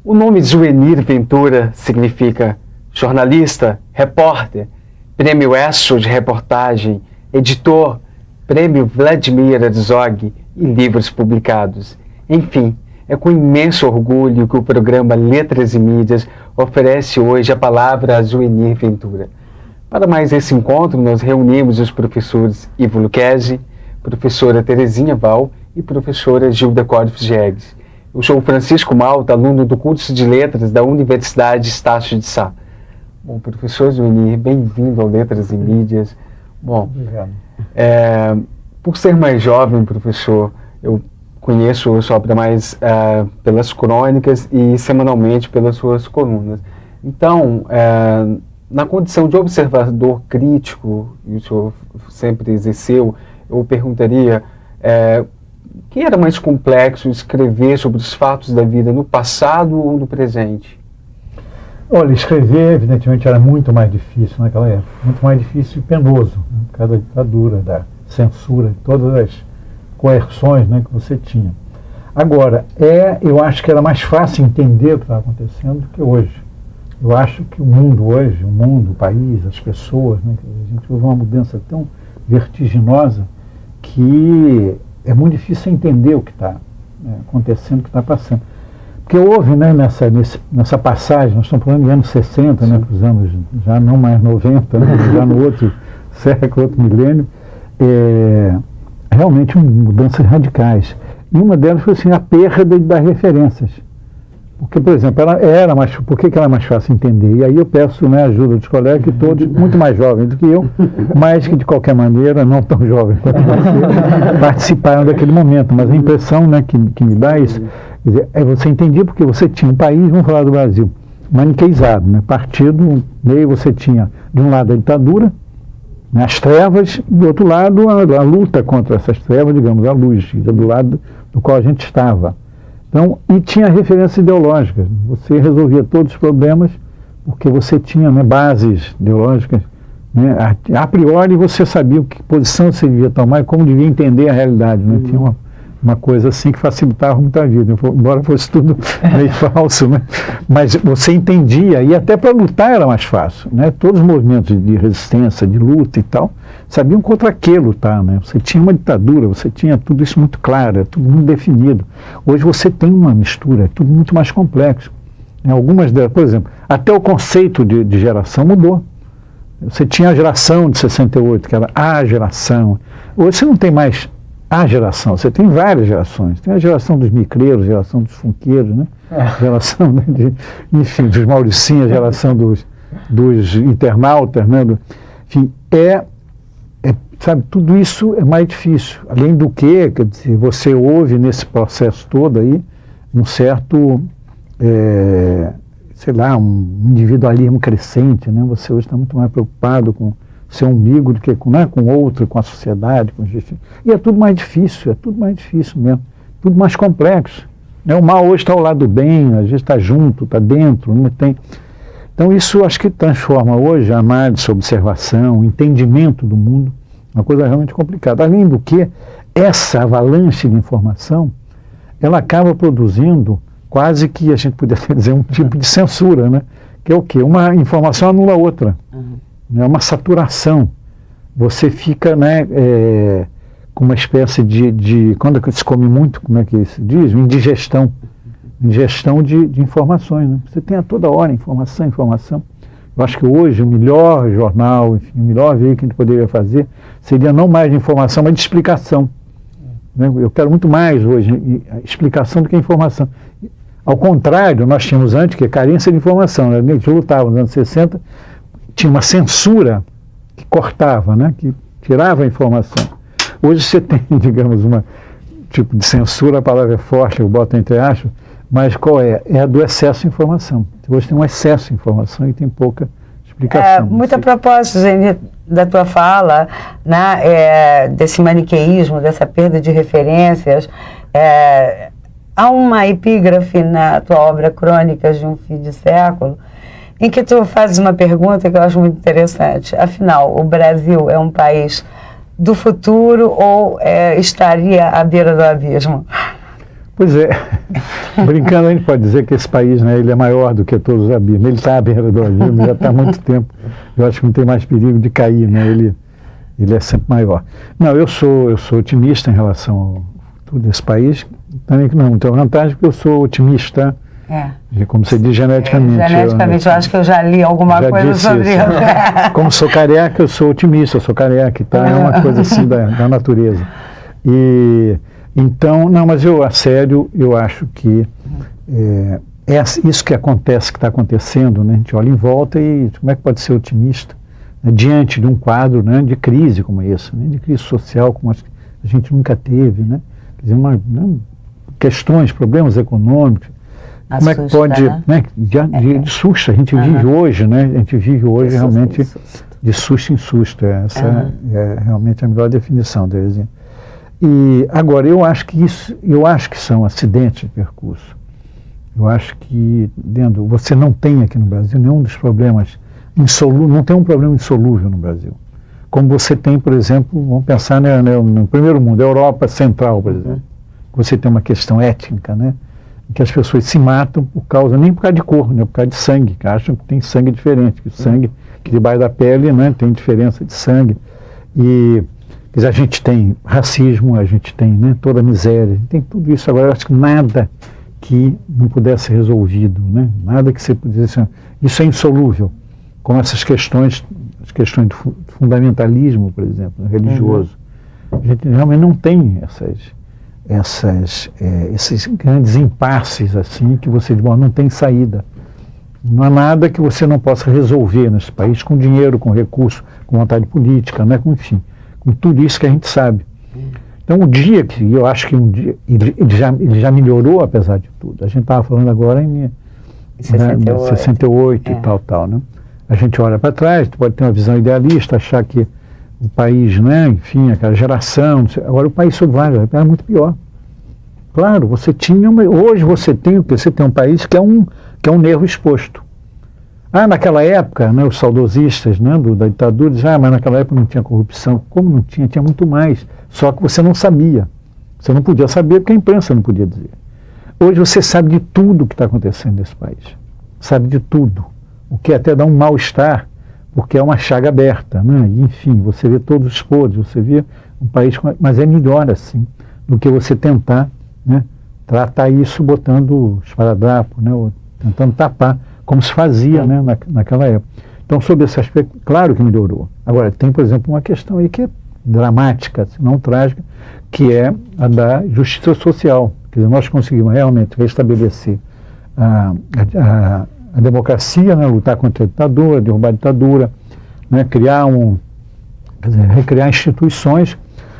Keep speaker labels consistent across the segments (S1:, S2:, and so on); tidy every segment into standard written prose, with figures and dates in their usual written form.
S1: O nome Zuenir Ventura significa jornalista, repórter, prêmio ESSO de reportagem, editor, prêmio Vladimir Herzog e livros publicados. Enfim, é com imenso orgulho que o programa Letras e Mídias oferece hoje a palavra a Zuenir Ventura. Para mais esse encontro, nós reunimos os professores Ivo Lucchesi, professora Terezinha Val e professora Gilda Cordes Diegues. Eu sou o Francisco Malta, aluno do curso de Letras da Universidade Estácio de Sá. Bom, professor Zuenir, bem-vindo ao Letras e Mídias. Bom,
S2: obrigado.
S1: Por ser mais jovem, professor, eu conheço o Sopra mais pelas crônicas e semanalmente pelas suas colunas. Então, na condição de observador crítico, e o senhor sempre exerceu, eu perguntaria... que era mais complexo escrever sobre os fatos da vida no passado ou no presente?
S2: Olha, escrever, evidentemente, era muito mais difícil naquela época, muito mais difícil e penoso, né? Por causa da ditadura, da censura, todas as coerções, né, que você tinha. Agora, eu acho que era mais fácil entender o que estava acontecendo do que hoje. Eu acho que o mundo hoje, o país, as pessoas, né, a gente houve uma mudança tão vertiginosa que é muito difícil entender o que está acontecendo, o que está passando. Porque houve, né, nessa passagem, nós estamos falando de anos 60, né, para os anos já não mais 90, né, já no outro século, outro milênio, realmente mudanças radicais. E uma delas foi assim, a perda das referências. Porque, por exemplo, por que ela é mais fácil entender? E aí eu peço, né, a ajuda dos colegas, que todos, muito mais jovens do que eu, mas que de qualquer maneira, não tão jovens quanto você, participaram daquele momento. Mas a impressão, né, que me dá isso, quer dizer, você entendia porque você tinha um país, vamos falar do Brasil, maniqueizado, né, partido, meio você tinha, de um lado a ditadura, né, as trevas, e do outro lado a luta contra essas trevas, digamos, a luz, do lado do qual a gente estava. Então, e tinha referências ideológicas. Você resolvia todos os problemas porque você tinha, né, bases ideológicas. Né? A priori você sabia que posição você devia tomar e como devia entender a realidade. Né? Tinha uma coisa assim que facilitava muito a vida, embora fosse tudo meio falso. Né? Mas você entendia, e até para lutar era mais fácil. Né? Todos os movimentos de resistência, de luta e tal, sabiam contra que lutar, né? Você tinha uma ditadura, você tinha tudo isso muito claro, tudo muito definido. Hoje você tem uma mistura, é tudo muito mais complexo. Algumas delas, por exemplo, até o conceito de geração mudou. Você tinha a geração de 68, que era a geração. Hoje você não tem mais a geração, você tem várias gerações. Tem a geração dos micreiros, a geração dos funqueiros, né? A geração, né, enfim, dos mauricinhos, a geração dos internautas, né? Enfim, sabe, tudo isso é mais difícil. Além do que, quer dizer, você ouve nesse processo todo aí um certo, sei lá, um individualismo crescente, né? Você hoje está muito mais preocupado com seu umbigo do que com outro, com a sociedade, com a justiça. E é tudo mais difícil mesmo, tudo mais complexo. Né? O mal hoje está ao lado do bem, às vezes está junto, está dentro, não tem... Então isso acho que transforma hoje a análise, a observação, o entendimento do mundo, uma coisa realmente complicada. Além do que, essa avalanche de informação, ela acaba produzindo quase que, a gente poderia dizer, um tipo de censura, né? Que é o quê? Uma informação anula a outra. É uma saturação. Você fica, né, com uma espécie quando se come muito, como é que se diz? Indigestão. Ingestão de informações. Né? Você tem a toda hora informação. Eu acho que hoje o melhor jornal, enfim, o melhor veículo que a gente poderia fazer seria não mais de informação, mas de explicação. Né? Eu quero muito mais hoje explicação do que informação. Ao contrário, nós tínhamos antes que a carência de informação. Né? A gente lutava nos anos 60, tinha uma censura que cortava, né? Que tirava a informação. Hoje você tem, digamos, tipo de censura, a palavra é forte, eu boto entre aspas, Mas qual é? É a do excesso de informação. Hoje tem um excesso de informação e tem pouca explicação.
S3: Muito a propósito, gente, da tua fala, né, desse maniqueísmo, dessa perda de referências, há uma epígrafe na tua obra Crônicas de um Fim de Século, em que tu fazes uma pergunta que eu acho muito interessante. Afinal, o Brasil é um país do futuro ou estaria à beira do abismo?
S2: Pois é, brincando a gente pode dizer que esse país, né, ele é maior do que todos os abismos, ele está à beira do abismo, já está há muito tempo, eu acho que não tem mais perigo de cair, né, ele é sempre maior. Não, eu sou otimista em relação ao futuro desse país, também que não tem vantagem porque eu sou otimista, como você diz, geneticamente.
S3: Geneticamente, eu acho que eu já li alguma coisa sobre isso.
S2: Como sou careca, eu sou otimista, eu sou careca, então é uma coisa assim da natureza. Então, não, mas a sério, eu acho que isso que acontece, que está acontecendo, né, a gente olha em volta e como é que pode ser otimista, né, diante de um quadro, né, de crise como esse, né, de crise social como a gente nunca teve, né, quer dizer, questões, problemas econômicos, como é que pode, né, de susto, a gente vive hoje, né, a gente vive hoje realmente de susto em susto, essa é realmente a melhor definição, Terezinha. E agora, eu acho que são acidentes de percurso. Eu acho que você não tem aqui no Brasil nenhum dos problemas insolúveis, não tem um problema insolúvel no Brasil. Como você tem, por exemplo, vamos pensar no primeiro mundo, a Europa Central, por exemplo. Você tem uma questão étnica, né? Em que as pessoas se matam nem por causa de cor, né? Por causa de sangue, que acham que tem sangue diferente, que o sangue que debaixo da pele, né, tem diferença de sangue. E quer dizer, a gente tem racismo, a gente tem, né, toda a miséria, a gente tem tudo isso. Agora, eu acho que nada que não pudesse ser resolvido, né? Nada que você pudesse... Isso é insolúvel, como essas questões, as questões do fundamentalismo, por exemplo, religioso. A gente realmente não tem esses grandes impasses assim, que você diz, bom, não tem saída. Não há nada que você não possa resolver nesse país com dinheiro, com recurso, com vontade política, né? Enfim, com tudo isso que a gente sabe. Então, o dia que, eu acho que um dia, ele já melhorou apesar de tudo. A gente estava falando agora em 68 e tal, né? A gente olha para trás, pode ter uma visão idealista, achar que o país, né, enfim, aquela geração, agora o país subvai, era muito pior. Claro, hoje você tem um país que é um nervo exposto. Naquela época, né, os saudosistas, né, da ditadura dizem, mas naquela época não tinha corrupção. Como não tinha? Tinha muito mais. Só que você não sabia. Você não podia saber porque a imprensa não podia dizer. Hoje você sabe de tudo o que está acontecendo nesse país. Sabe de tudo. O que até dá um mal-estar, porque é uma chaga aberta, né? E, enfim, você vê todos os podres, você vê um país... Mas é melhor assim do que você tentar, né, tratar isso botando esparadrapo, né, ou tentando tapar, como se fazia, né, naquela época. Então, sob esse aspecto, claro que melhorou. Agora, tem, por exemplo, uma questão aí que é dramática, se não trágica, que é a da justiça social. Quer dizer, nós conseguimos realmente restabelecer a democracia, né, lutar contra a ditadura, derrubar a ditadura, né, recriar instituições.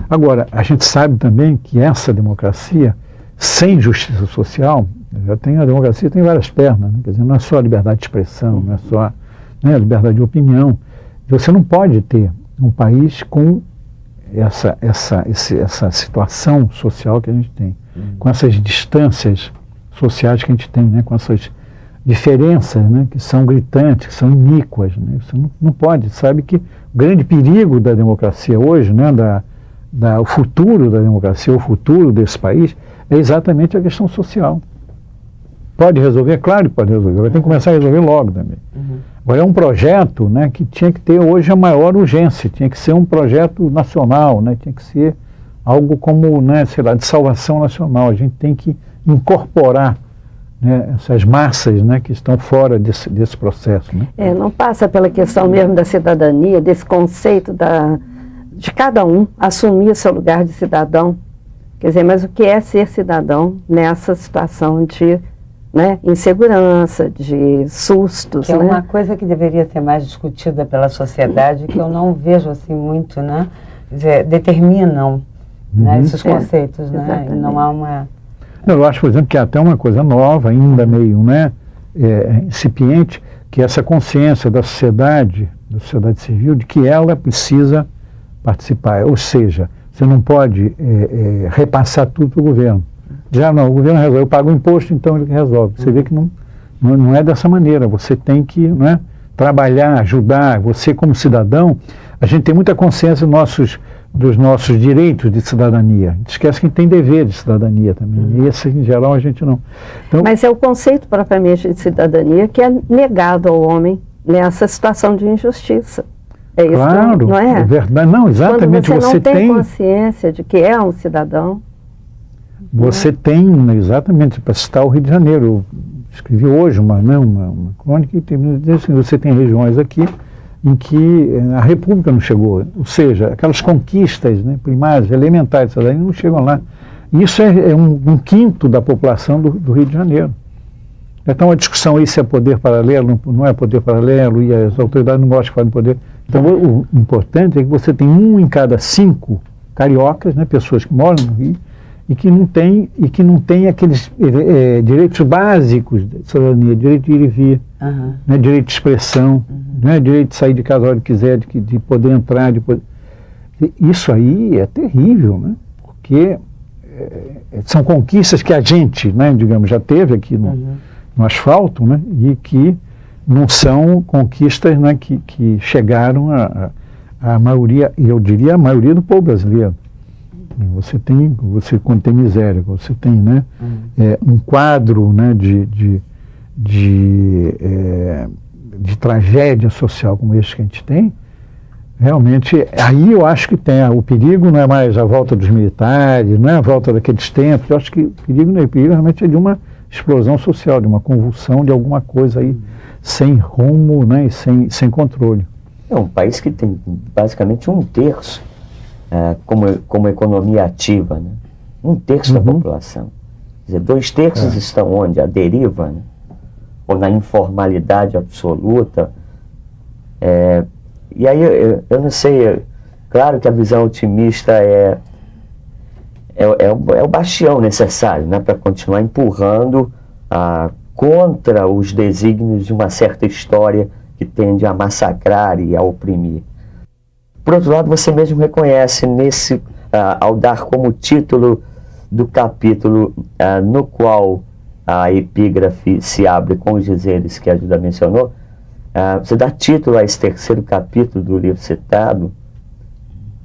S2: Agora, a gente sabe também que essa democracia, sem justiça social, a democracia tem várias pernas, né? Quer dizer, não é só a liberdade de expressão, não é só, né, a liberdade de opinião. Você não pode ter um país com essa situação social que a gente tem, com essas distâncias sociais que a gente tem, né, com essas diferenças, né, que são gritantes, que são iníquas, né? Você não pode. Sabe que o grande perigo da democracia hoje, né, o futuro da democracia, o futuro desse país, é exatamente a questão social. Pode resolver? Claro que pode resolver. Vai ter que começar a resolver logo também. Agora, é um projeto, né, que tinha que ter hoje a maior urgência, tinha que ser um projeto nacional, né, tinha que ser algo como, né, sei lá, de salvação nacional. A gente tem que incorporar, né, essas massas, né, que estão fora desse processo. Né?
S4: Não passa pela questão mesmo da cidadania, desse conceito de cada um assumir seu lugar de cidadão. Quer dizer, mas o que é ser cidadão nessa situação de, né, insegurança, de sustos?
S3: Que é, né, uma coisa que deveria ser mais discutida pela sociedade, que eu não vejo assim muito, né? Determinam, né, esses conceitos, né? E não há uma...
S2: Eu acho, por exemplo, que é até uma coisa nova, ainda meio, né, incipiente, que é essa consciência da sociedade civil, de que ela precisa participar. Ou seja, você não pode repassar tudo para o governo. Já não, o governo resolve, eu pago o imposto, então ele resolve. Você vê que não é dessa maneira. Você tem que, né, trabalhar, ajudar. Você, como cidadão, a gente tem muita consciência dos nossos direitos de cidadania. A gente esquece que tem dever de cidadania também. E esse, em geral, a gente não. Então,
S4: mas é o conceito propriamente de cidadania que é negado ao homem nessa situação de injustiça. É isso,
S2: claro,
S4: não é?
S2: É verdade. Não, exatamente.
S4: Quando você não tem
S2: tem
S4: consciência de que é um cidadão.
S2: Você tem, exatamente, para citar o Rio de Janeiro. Eu escrevi hoje uma crônica que diz assim, você tem regiões aqui em que a República não chegou. Ou seja, aquelas conquistas, né, primárias, elementares, não chegam lá. Isso é um quinto da população do Rio de Janeiro. Então a discussão aí se é poder paralelo, não é poder paralelo, e as autoridades não gostam de falar de poder. Então o importante é que você tem 1 em cada 5 cariocas, né, pessoas que moram no Rio, e que não tem aqueles direitos básicos da cidadania, direito de ir e vir, né, direito de expressão, né, direito de sair de casa a hora que quiser, de poder entrar. Isso aí é terrível, né, porque são conquistas que a gente, né, digamos, já teve aqui no asfalto, né, e que não são conquistas, né, que chegaram à maioria, e eu diria a maioria do povo brasileiro. Quando tem miséria, você tem, né, um quadro, né, de tragédia social como esse que a gente tem, realmente, aí eu acho que tem, o perigo não é mais a volta dos militares, não é a volta daqueles tempos, eu acho que o perigo não é, o perigo realmente é de uma explosão social, de uma convulsão, de alguma coisa aí sem rumo, né, e sem controle.
S5: É um país que tem basicamente 1/3 como economia ativa, né? 1/3 da população. Quer dizer, 2/3 estão onde? A deriva, né? Ou na informalidade absoluta. E aí eu não sei, claro que a visão otimista é o bastião necessário, né, para continuar empurrando contra os desígnios de uma certa história que tende a massacrar e a oprimir. Por outro lado, você mesmo reconhece ao dar como título do capítulo no qual a epígrafe se abre com os dizeres que a Gilda mencionou, você dá título a esse 3º capítulo do livro citado,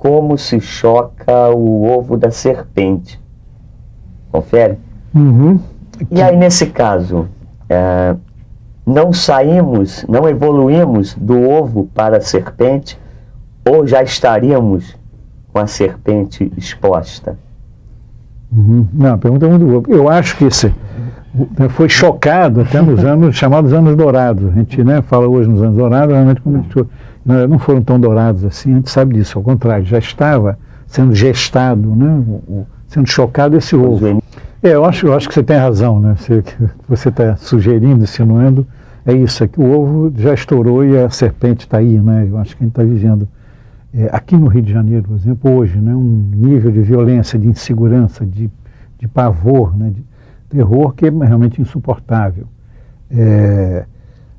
S5: Como se choca o ovo da serpente. Confere? E aí, nesse caso, não evoluímos do ovo para a serpente, ou já estaríamos com a serpente exposta?
S2: Não, a pergunta é muito boa. Eu acho que foi chocado até nos anos chamados anos dourados. A gente, né, fala hoje nos anos dourados, realmente não foram tão dourados assim, a gente sabe disso, ao contrário, já estava sendo gestado, né, sendo chocado esse ovo. Eu acho que você tem razão, né? Você está sugerindo, insinuando, é isso, é que o ovo já estourou e a serpente está aí, né? Eu acho que a gente está vivendo, aqui no Rio de Janeiro, por exemplo, hoje, né, um nível de violência, de insegurança, de pavor, né, de terror que é realmente insuportável.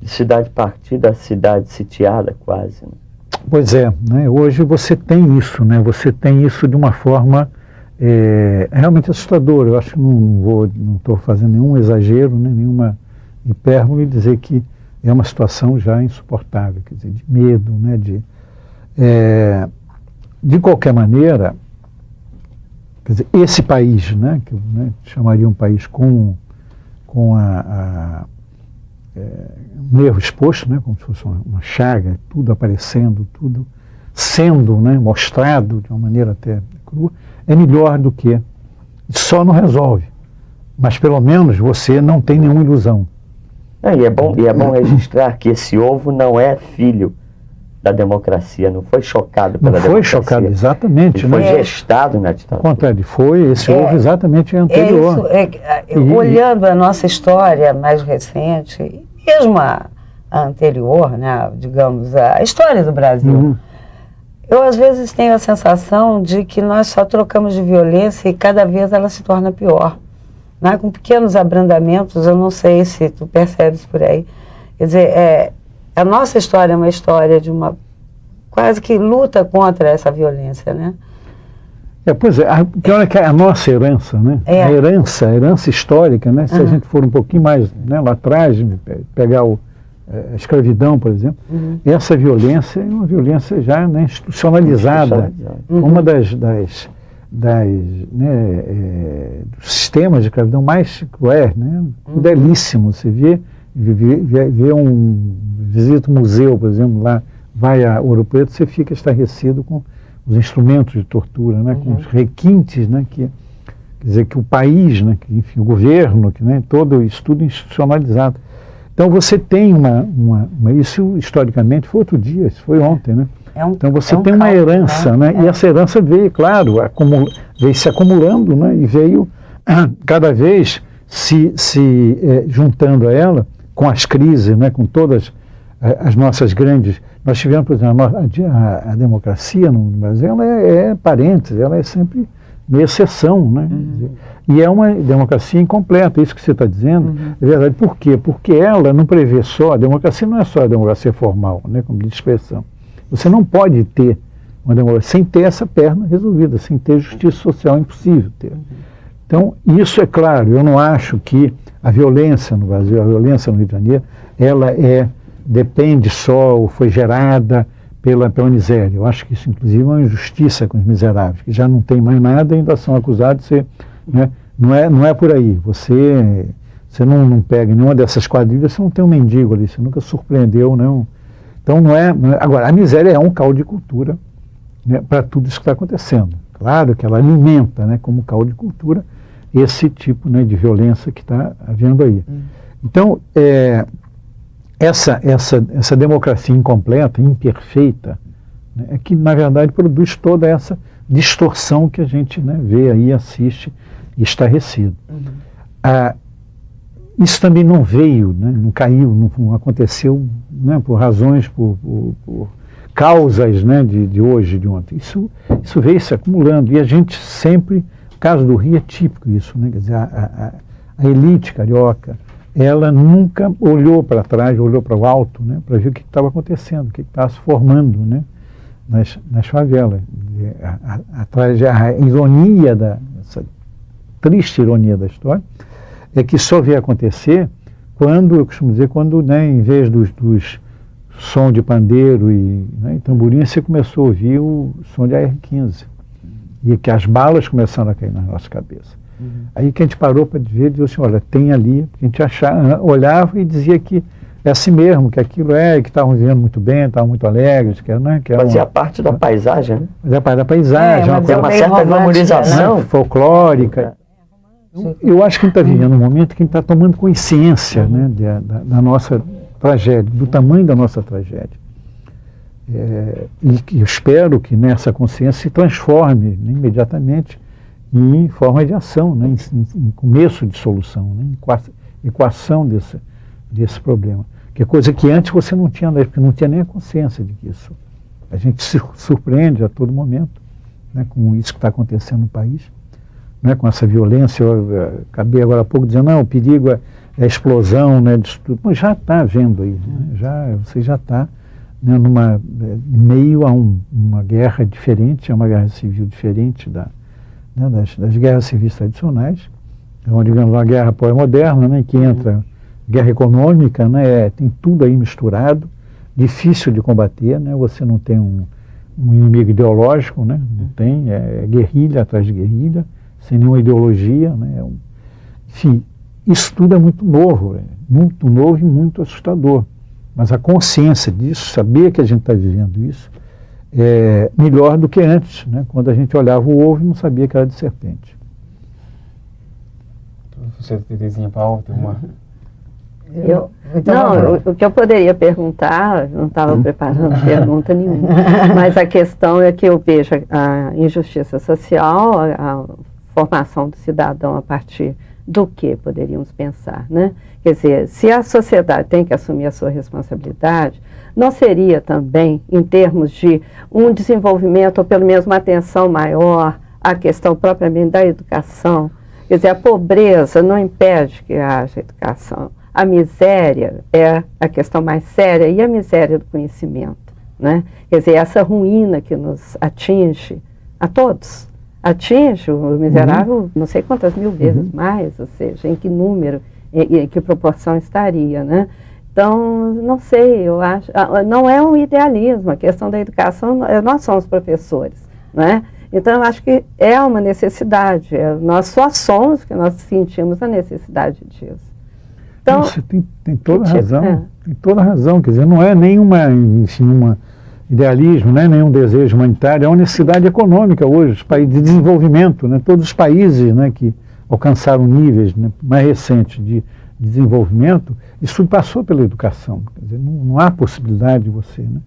S5: De cidade partida, cidade sitiada quase, né?
S2: Pois é, né? Hoje você tem isso, né? Você tem isso de uma forma realmente assustadora. Eu acho que não estou fazendo nenhum exagero, né? Nenhuma hipérbole dizer que é uma situação já insuportável, quer dizer, de medo, né? De qualquer maneira, quer dizer, esse país, né? Que eu, né, chamaria um país com um erro exposto, né, como se fosse uma chaga, tudo aparecendo, tudo sendo, né, mostrado de uma maneira até crua, é melhor do que só não resolve, mas pelo menos você não tem nenhuma ilusão.
S5: E é bom registrar que esse ovo não é filho da democracia, não foi chocado pela democracia. Não foi chocado,
S2: exatamente.
S5: Ele foi gestado na ditadura.
S2: Ao contrário, esse ovo exatamente anterior.
S3: Olhando a nossa história mais recente, mesmo a anterior, né, digamos, a história do Brasil, eu às vezes tenho a sensação de que nós só trocamos de violência e cada vez ela se torna pior. né, com pequenos abrandamentos, eu não sei se tu percebes por aí. Quer dizer, a nossa história é uma história de uma quase que luta contra essa violência, né?
S2: Pois é, pior é que a nossa herança, né? A herança histórica, né? Se a gente for um pouquinho mais, né, lá atrás, pegar a escravidão, por exemplo, essa violência é uma violência já, né, institucionalizada. Uma dos sistemas de escravidão mais cruéis, né? Crudelíssimo. Você visita um museu, por exemplo, lá, vai a Ouro Preto, você fica estarrecido com os instrumentos de tortura, né, com os requintes, né, quer dizer, que o país, né, que, enfim, o governo, que, né, todo isso tudo institucionalizado. Então você tem isso historicamente foi outro dia, isso foi ontem, né? Então você tem uma herança, né? E essa herança veio, claro, veio se acumulando, né? E veio cada vez se juntando a ela com as crises, né? Com todas as nossas grandes. Nós tivemos, por exemplo, a democracia no Brasil, ela é parênteses, ela é sempre meio exceção, né? E é uma democracia incompleta, isso que você está dizendo é verdade. Por quê? Porque ela não prevê só, a democracia não é só a democracia formal, né, como de expressão. Você não pode ter uma democracia sem ter essa perna resolvida, sem ter justiça social, é impossível ter. Então, isso é claro, eu não acho que a violência no Brasil, a violência no Rio de Janeiro, ela depende só, ou foi gerada pela miséria. Eu acho que isso, inclusive, é uma injustiça com os miseráveis, que já não tem mais nada e ainda são acusados de ser... Né? Não é por aí. Você não pega nenhuma dessas quadrilhas, você não tem um mendigo ali, você nunca surpreendeu, não. Então, não é... Agora, a miséria é um caldo de cultura, né, para tudo isso que está acontecendo. Claro que ela alimenta, né, como caldo de cultura, esse tipo, né, de violência que está havendo aí. Então, essa democracia incompleta, imperfeita, né, é que, na verdade, produz toda essa distorção que a gente, né, vê aí, assiste e estarrecido. Isso também não veio, né, não caiu, não aconteceu, né, por razões, por causas, né, de hoje, de ontem. Isso veio se acumulando e a gente sempre, o caso do Rio é típico isso, né, quer dizer, a elite carioca, ela nunca olhou para trás, olhou para o alto, né, para ver o que estava acontecendo, o que estava se formando, né, nas favelas. A ironia, essa triste ironia da história, é que só veio acontecer quando, eu costumo dizer, quando, né, em vez dos som de pandeiro e tamborim, você começou a ouvir o som de AR-15. E que as balas começaram a cair na nossa cabeça. Aí que a gente parou para ver e disse assim, olha, tem ali, porque a gente olhava e dizia que é assim mesmo, que aquilo que estavam vivendo muito bem, estavam muito alegres, que
S5: fazia parte da paisagem, né?
S2: Fazia parte da paisagem,
S5: uma certa glamorização,
S2: né, folclórica. Eu acho que a gente está vivendo um momento que a gente está tomando consciência, né, da nossa tragédia, do tamanho da nossa tragédia. E eu espero que nessa consciência se transforme, né, imediatamente em forma de ação, né, em começo de solução, né, em equação desse problema. Que é coisa que antes você não tinha, porque não tinha nem a consciência de que isso. A gente se surpreende a todo momento, né, com isso que está acontecendo no país, né, com essa violência. Eu acabei agora há pouco dizendo, não, o perigo é a explosão, né, disso tudo. Mas já está havendo aí, né, você já está, né, meio a uma guerra diferente, é uma guerra civil diferente das guerras civis tradicionais, onde, digamos, uma guerra pós-moderna, né, que entra guerra econômica, né, tem tudo aí misturado, difícil de combater, né, você não tem um inimigo ideológico, né, não tem, guerrilha atrás de guerrilha, sem nenhuma ideologia, né, enfim, isso tudo é muito novo e muito assustador, mas a consciência disso, saber que a gente está vivendo isso, é melhor do que antes, né, quando a gente olhava o ovo e não sabia que era de serpente.
S1: Você, Terezinha, Paulo, tem uma...
S4: O que eu poderia perguntar, não estava preparando pergunta nenhuma, mas a questão é que eu vejo a injustiça social, a formação do cidadão a partir do que poderíamos pensar, né? Quer dizer, se a sociedade tem que assumir a sua responsabilidade, não seria também, em termos de um desenvolvimento, ou pelo menos uma atenção maior à questão propriamente da educação, Quer dizer, a pobreza não impede que haja educação. A miséria é a questão mais séria, e a miséria do conhecimento, né? Quer dizer, essa ruína que nos atinge a todos, atinge o miserável não sei quantas mil vezes mais, ou seja, em que número, em que proporção estaria, né? Então, não sei, eu acho, não é um idealismo, a questão da educação, nós somos professores, né? Então, eu acho que é uma necessidade, nós só somos porque nós sentimos a necessidade disso. Então,
S2: você tem toda a razão, tem toda a razão, quer dizer, não é nenhuma, enfim, uma idealismo, né, nenhum desejo humanitário, é uma necessidade econômica hoje, os países de desenvolvimento, né, todos os países, né, que alcançaram níveis, né, mais recentes de desenvolvimento, isso passou pela educação, quer dizer, não há possibilidade de você, né,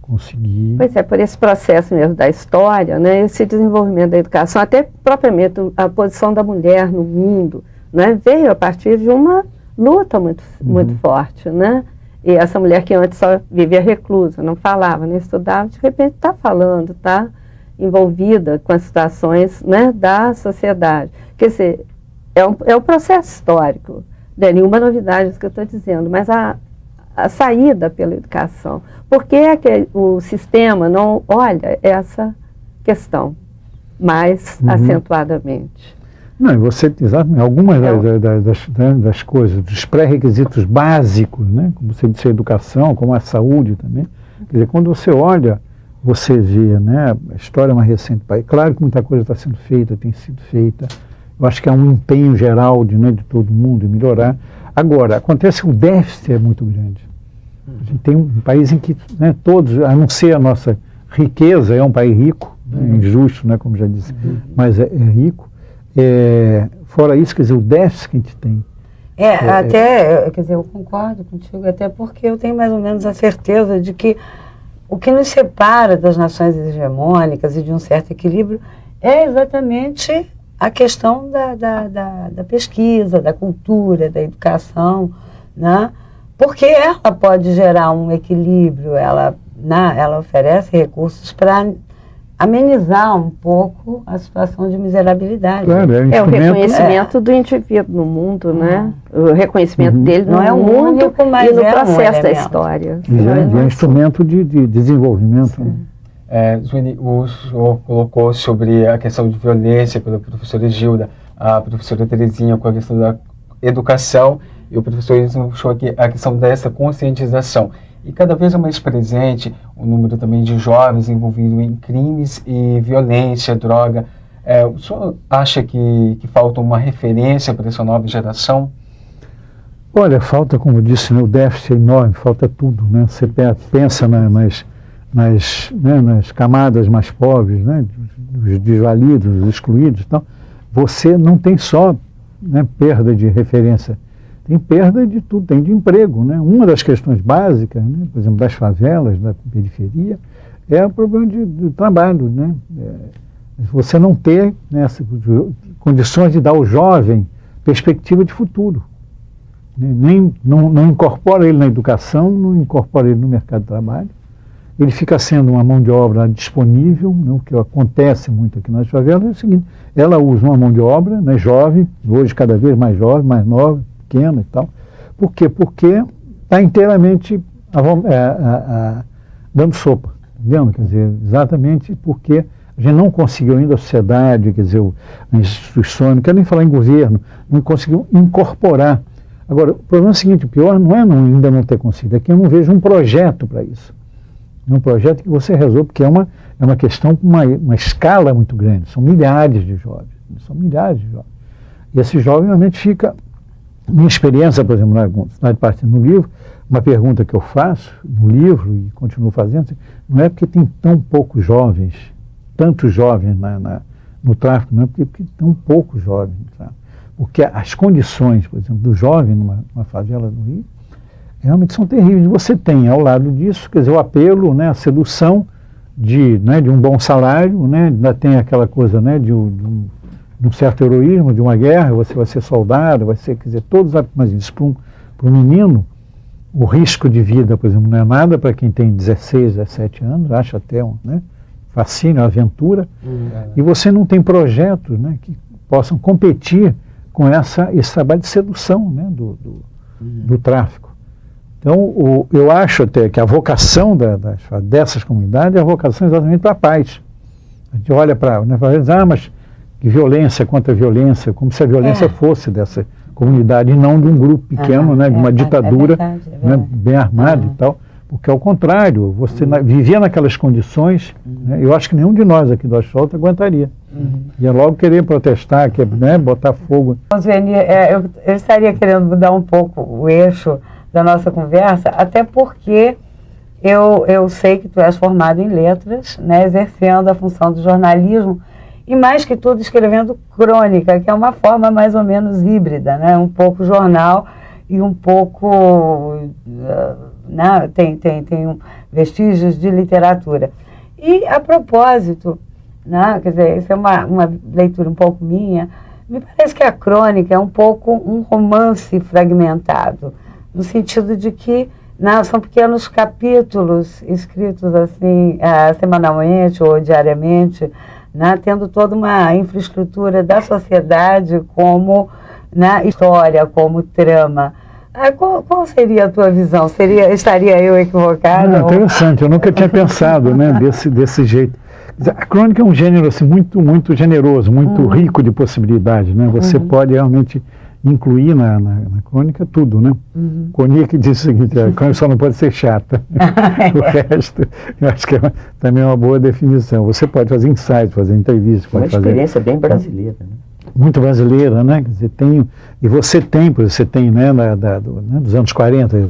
S2: conseguir...
S4: Pois é, por esse processo mesmo da história, né, esse desenvolvimento da educação, até propriamente a posição da mulher no mundo, né, veio a partir de uma luta muito forte, né? E essa mulher que antes só vivia reclusa, não falava, nem estudava, de repente está falando, está envolvida com as situações, né, da sociedade. Quer dizer, é um processo histórico, não é nenhuma novidade isso que eu estou dizendo, mas a saída pela educação. Por que é que o sistema não olha essa questão mais acentuadamente?
S2: Não, você, exatamente, algumas das coisas, dos pré-requisitos básicos, né, como você disse, a educação, como a saúde também, quer dizer, quando você olha, você vê, né, a história mais recente do país, claro que muita coisa está sendo feita, tem sido feita, eu acho que é um empenho geral de todo mundo em melhorar. Agora, acontece que o déficit é muito grande. A gente tem um país em que, né, todos, a não ser a nossa riqueza, é um país rico, né, injusto, né, como já disse, mas é rico. Fora isso, quer dizer, o déficit que a gente tem.
S3: Quer dizer, eu concordo contigo, até porque eu tenho mais ou menos a certeza de que o que nos separa das nações hegemônicas e de um certo equilíbrio é exatamente a questão da pesquisa, da cultura, da educação, né? Porque ela pode gerar um equilíbrio, ela oferece recursos para amenizar um pouco a situação de miserabilidade.
S2: Claro,
S4: o reconhecimento do indivíduo no mundo, né? O reconhecimento dele
S3: não é o único, mas
S4: e no
S3: é
S4: processo
S3: um
S4: da história.
S2: É um instrumento de desenvolvimento.
S1: Zueni, o senhor colocou sobre a questão de violência pela professora Gilda, a professora Terezinha com a questão da educação, e o professor puxou aqui a questão dessa conscientização. E cada vez é mais presente o número também de jovens envolvidos em crimes e violência, droga. O senhor acha que falta uma referência para essa nova geração?
S2: Olha, falta, como eu disse, né, o déficit é enorme, falta tudo, né? Você pensa nas camadas mais pobres, né, dos desvalidos, dos excluídos, então, você não tem só, né, perda de referência, tem perda de tudo, tem de emprego, né? Uma das questões básicas, né, por exemplo, das favelas, da periferia, é o problema de trabalho, né? Você não ter, né, condições de dar ao jovem perspectiva de futuro. Não incorpora ele na educação, não incorpora ele no mercado de trabalho. Ele fica sendo uma mão de obra disponível, né, o que acontece muito aqui nas favelas é o seguinte: ela usa uma mão de obra, né, jovem, hoje cada vez mais jovem, mais nova, pequena e tal. Por quê? Porque está inteiramente dando sopa, entendeu? Quer dizer, exatamente porque a gente não conseguiu ainda, a sociedade, quer dizer, as instituições, não quero nem falar em governo, não conseguiu incorporar. Agora, o problema é o seguinte: o pior não é ainda não ter conseguido, é que eu não vejo um projeto para isso. É um projeto que você resolve, porque é uma questão com uma escala muito grande, são milhares de jovens, E esse jovem realmente fica... Minha experiência, por exemplo, na parte no livro, uma pergunta que eu faço no livro e continuo fazendo, não é porque tem tão poucos jovens, tantos jovens no tráfico, não é porque tão poucos jovens, sabe? Porque as condições, por exemplo, do jovem numa favela do Rio, realmente são terríveis. Você tem, ao lado disso, quer dizer, o apelo, né, a sedução de um bom salário, né, ainda tem aquela coisa, né, de um certo heroísmo, de uma guerra, você vai ser soldado, vai ser, quer dizer, todos, mas isso para um menino, o risco de vida, por exemplo, não é nada para quem tem 16, 17 anos, acha até fascínio, aventura, e você não tem projetos, né, que possam competir com esse trabalho de sedução, né, do tráfico. Então, eu acho até que a vocação dessas comunidades é a vocação exatamente para a paz. A gente olha para, né, mas que violência contra violência, como se a violência fosse dessa comunidade e não de um grupo pequeno, né, de uma ditadura né, bem armada e tal. Porque, ao contrário, você vivia naquelas condições, né, eu acho que nenhum de nós aqui do asfalto aguentaria. Ia logo querer protestar, né, botar fogo.
S3: Sueli, eu estaria querendo mudar um pouco o eixo da nossa conversa, até porque eu sei que tu és formado em letras, né, exercendo a função do jornalismo, e mais que tudo escrevendo crônica, que é uma forma mais ou menos híbrida, né, um pouco jornal e um pouco... Né, tem vestígios de literatura. E, a propósito, né, quer dizer, isso é uma leitura um pouco minha, me parece que a crônica é um pouco um romance fragmentado, no sentido de que são pequenos capítulos escritos assim semanalmente ou diariamente, né, tendo toda uma infraestrutura da sociedade como história, como trama. Qual seria a tua visão? Estaria eu equivocada?
S2: Não, interessante, eu nunca tinha pensado, né, desse jeito. A crônica é um gênero assim, muito, muito generoso, muito rico de possibilidades, né? Você pode realmente incluir na crônica tudo, né? Koenig diz o seguinte, a crônica só não pode ser chata. O resto, eu acho que também é uma boa definição. Você pode fazer ensaios, fazer entrevistas, pode fazer...
S5: Uma experiência bem brasileira, né?
S2: Muito brasileira, né? Quer dizer, você tem, né, dos anos 40,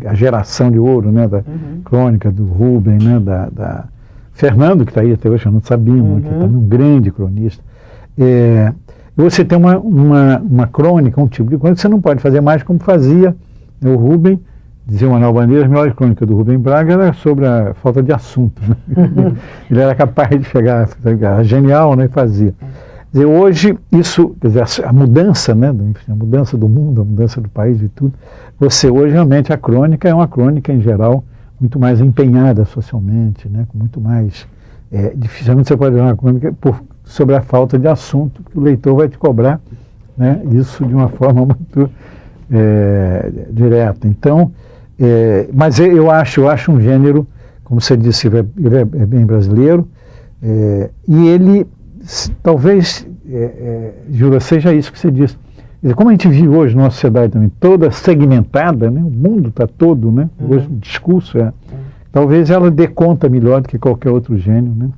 S2: a geração de ouro, né, da crônica, do Rubem, né, da Fernando, que está aí até hoje, eu não sabia, que é um grande cronista. Você tem uma crônica, um tipo de crônica que você não pode fazer mais como fazia, né, o Rubem, dizia o Manuel Bandeira, a melhor crônica do Rubem Braga era sobre a falta de assunto. Né? Ele era capaz de chegar, era genial, né, e fazia. Quer dizer, hoje, quer dizer, a mudança, né, a mudança do mundo, a mudança do país e tudo, hoje realmente a crônica é uma crônica, em geral, muito mais empenhada socialmente, né, com muito mais... dificilmente você pode ver uma crônica sobre a falta de assunto, porque o leitor vai te cobrar, né, isso de uma forma muito direta. Então, mas eu acho um gênero, como você disse, ele é bem brasileiro, e ele... Talvez, Jura, seja isso que você disse. Como a gente vive hoje numa sociedade também toda segmentada, né? O mundo está todo, né? Hoje o discurso talvez ela dê conta melhor do que qualquer outro gênio, né?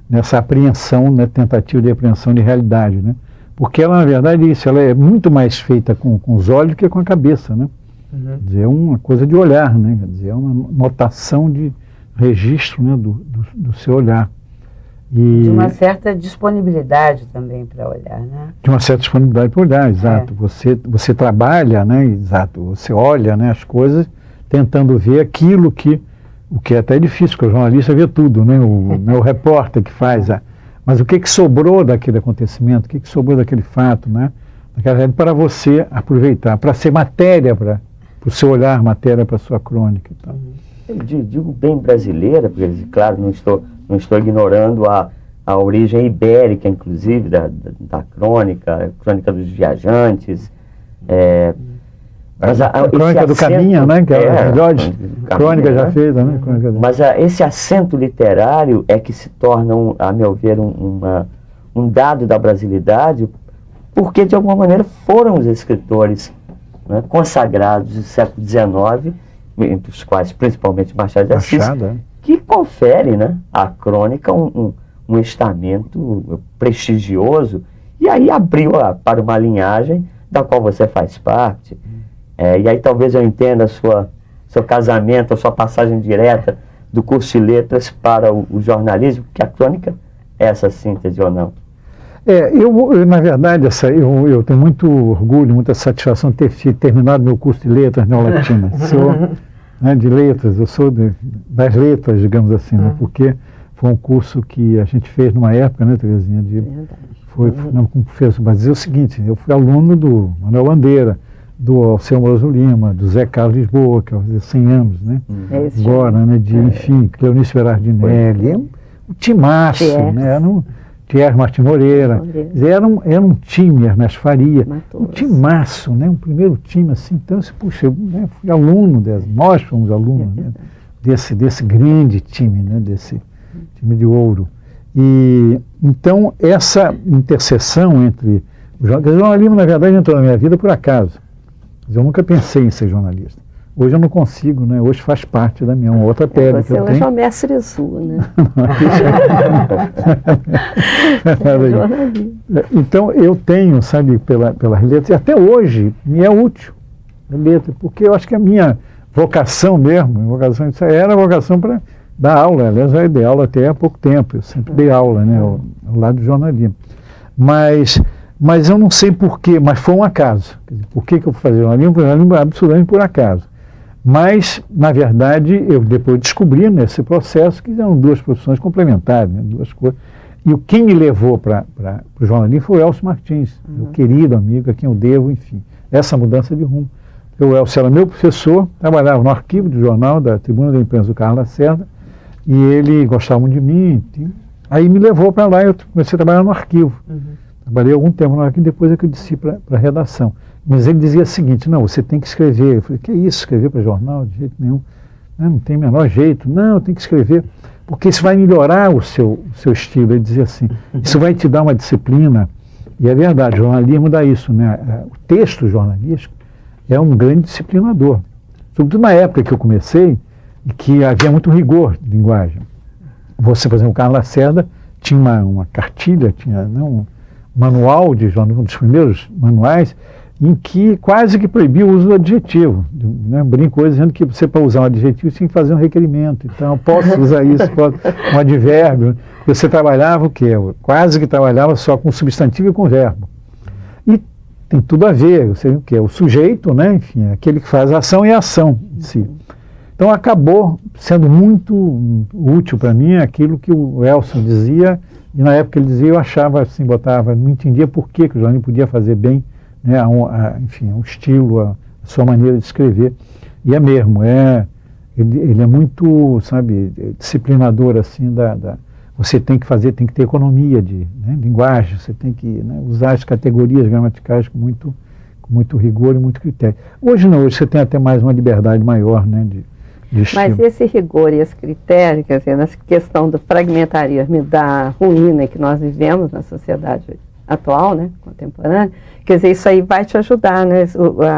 S2: Nessa apreensão, né? Tentativa de apreensão de realidade, né? Porque ela, na verdade, ela é muito mais feita com os olhos do que com a cabeça, né? Quer dizer, é uma coisa de olhar, né? Quer dizer, é uma notação de registro, né? do seu olhar.
S3: De uma certa disponibilidade também para olhar, né?
S2: De uma certa disponibilidade para olhar, exato. Você trabalha, né? Exato. Você olha, né, as coisas tentando ver aquilo o que é até difícil, porque o jornalista vê tudo, né? O repórter que faz. Mas o que sobrou daquele acontecimento, o que sobrou daquele fato, né? Para você aproveitar, para ser matéria para o seu olhar, matéria para a sua crônica e tal.
S5: Eu digo bem brasileira, porque, claro, não estou ignorando a origem ibérica, inclusive, da crônica, a crônica dos viajantes.
S2: Mas a crônica do Caminha, né? Que é a melhor crônica já feita, né?
S5: Mas esse acento literário é que se torna, a meu ver, um dado da brasilidade, porque, de alguma maneira, foram os escritores, né, consagrados do século XIX, entre os quais, principalmente, Machado de Assis, que confere, né, à crônica um estamento prestigioso, e aí abriu para uma linhagem da qual você faz parte. E aí talvez eu entenda seu casamento, a sua passagem direta do curso de letras para o jornalismo, que a crônica é essa síntese ou não?
S2: Eu na verdade, eu tenho muito orgulho, muita satisfação de ter terminado meu curso de letras neolatinas. Sou, né, de letras, eu sou das letras, digamos assim, né, porque foi um curso que a gente fez numa época, né, Terezinha, mas dizer o seguinte, eu fui aluno do Manuel Bandeira, do Alceu Moroso Lima, do Zé Carlos Lisboa, que vai fazer 100 anos, né, agora, né, enfim, Cleonice Berardinelli, um timaço, né, Thierry Martim Moreira. Era um time, Ernesto Faria, um timaço, né? Um primeiro time assim. Então, puxa, eu, né, fui aluno, nós fomos alunos, né, desse grande time, né, desse time de ouro. E então essa interseção entre o jornalismo, na verdade, entrou na minha vida por acaso. Eu nunca pensei em ser jornalista. Hoje eu não consigo, né? Hoje faz parte da minha outra pele.
S4: Você hoje é o mestre Zu, né?
S2: Então eu tenho, sabe, pela letra, e até hoje me é útil a letra, porque eu acho que a minha vocação mesmo, era a vocação para dar aula. Aliás, eu dei aula até há pouco tempo, eu sempre dei aula, né, ao lado do jornalismo. Mas eu não sei porquê, mas foi um acaso. Por que eu fui fazer jornalismo? Jornalismo absolutamente por acaso. Mas, na verdade, eu depois descobri nesse processo que eram duas profissões complementares, né, duas coisas. E quem me levou para o jornalismo foi o Elcio Martins, meu querido amigo, a quem eu devo, enfim, essa mudança de rumo. O Elcio era meu professor, trabalhava no arquivo do jornal da Tribuna da Imprensa do Carlos Lacerda, e ele gostava muito de mim. Aí me levou para lá e eu comecei a trabalhar no arquivo. Trabalhei algum tempo no arquivo, depois é que eu desci para a redação. Mas ele dizia o seguinte: não, você tem que escrever. Eu falei: que isso, escrever para jornal? De jeito nenhum. Não tem o menor jeito. Não, eu tenho que escrever, porque isso vai melhorar o seu estilo. Ele dizia assim: isso vai te dar uma disciplina. E é verdade, o jornalismo dá isso, né? O texto jornalístico é um grande disciplinador. Sobretudo na época que eu comecei, e que havia muito rigor de linguagem. Você, por exemplo, o Carlos Lacerda tinha uma cartilha, tinha um manual de jornalismo, um dos primeiros manuais, em que quase que proibia o uso do adjetivo. Né? Brincou dizendo que você, para usar um adjetivo, tinha que fazer um requerimento. Então, posso usar isso, um advérbio. Você trabalhava o quê? Quase que trabalhava só com substantivo e com verbo. E tem tudo a ver, você o quê? O sujeito, né? Enfim, aquele que faz a ação e a ação em si. Então, acabou sendo muito útil para mim aquilo que o Elcio dizia, e na época ele dizia, eu achava assim, não entendia por que o jornalismo podia fazer bem, né, enfim, um estilo, a sua maneira de escrever. E é mesmo, ele é muito, sabe, disciplinador, assim, você tem que ter economia de linguagem, você tem que, né, usar as categorias gramaticais com muito rigor e muito critério. Hoje não, hoje você tem até mais uma liberdade maior, né, de estilo.
S4: Mas esse rigor e esse critério, quer dizer, nessa questão do fragmentarismo, da ruína que nós vivemos na sociedade atual, né, contemporânea, quer dizer, isso aí vai te ajudar, né,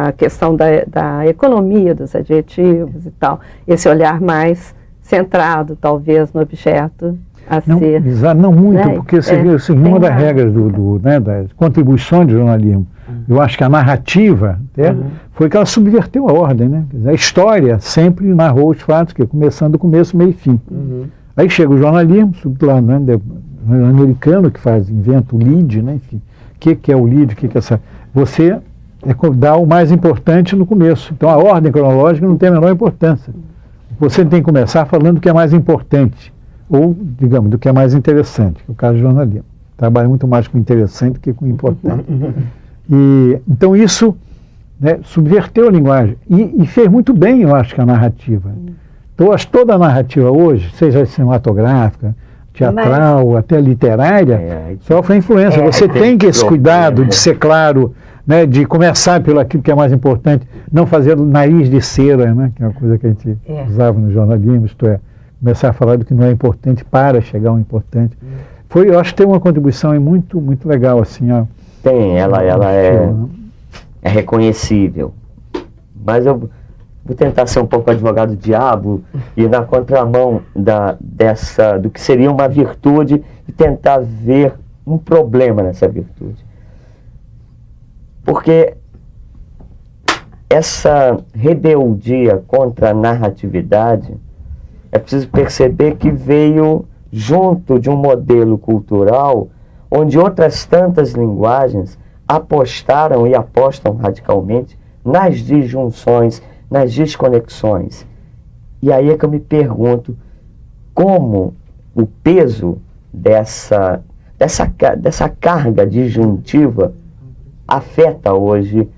S4: a questão da economia dos adjetivos e tal, esse olhar mais centrado, talvez, no objeto a ser...
S2: Não muito,
S4: né,
S2: porque você viu, assim, uma das regras das contribuições de jornalismo, eu acho que a narrativa foi que ela subverteu a ordem, né? Quer dizer, a história sempre narrou os fatos, que é começando do começo, meio e fim. Aí chega o jornalismo, lá, né, americano, que inventa o lead, né? Enfim, o que é o lead, o que é essa... Você dá o mais importante no começo. Então a ordem cronológica não tem a menor importância. Você tem que começar falando do que é mais importante, ou, digamos, do que é mais interessante, que é o caso do jornalismo. Trabalha muito mais com interessante do que com importante. Então isso, né, subverteu a linguagem e fez muito bem, eu acho, que a narrativa. Então, toda a narrativa hoje, seja cinematográfica, teatral, até literária, sofre a influência. Você tem que esse cuidado de ser claro, né, de começar pelo aquilo que é mais importante, não fazer nariz de cera, né, que é uma coisa que a gente usava no jornalismo, isto é, começar a falar do que não é importante para chegar ao importante. Eu acho que tem uma contribuição muito, muito legal, assim, ó.
S5: Tem, ela é reconhecível. Mas eu vou tentar ser um pouco advogado do diabo e na contramão do que seria uma virtude e tentar ver um problema nessa virtude. Porque essa rebeldia contra a narratividade, é preciso perceber que veio junto de um modelo cultural onde outras tantas linguagens apostaram e apostam radicalmente nas disjunções, nas desconexões. E aí é que eu me pergunto como o peso dessa carga disjuntiva afeta hoje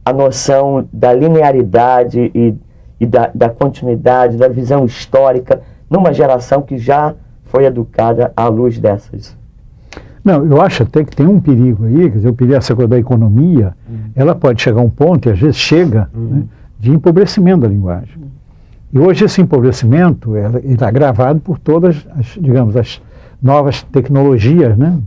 S5: a noção da linearidade e da continuidade, da visão histórica, numa geração que já foi educada à luz dessas
S2: Não, eu acho até que tem um perigo aí, quer dizer, o perigo, essa coisa da economia, ela pode chegar a um ponto, e às vezes chega, né, de empobrecimento da linguagem. E hoje esse empobrecimento, ele está agravado por todas as, digamos, as novas tecnologias, né?